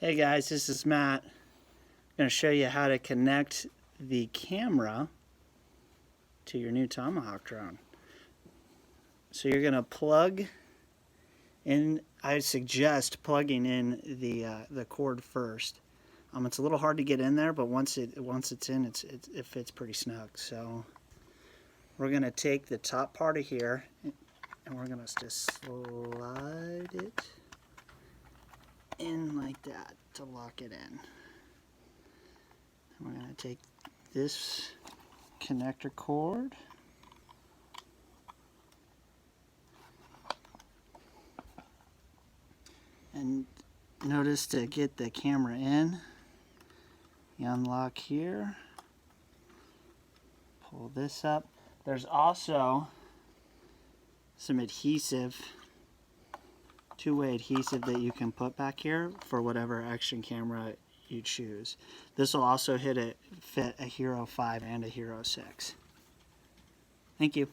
Hey guys, this is Matt. I'm going to show you how to connect the camera to your new Tomahawk drone. So you're going to plug in, I suggest plugging in the cord first. It's a little hard to get in there, but once it's in, it fits pretty snug. So we're going to take the top part of here and we're going to just slide it in like that to lock it in. And we're going to take this connector cord and notice to get the camera in, you unlock here, pull this up. There's also some adhesive, two-way adhesive that you can put back here for whatever action camera you choose. This will also fit a Hero 5 and a Hero 6. Thank you.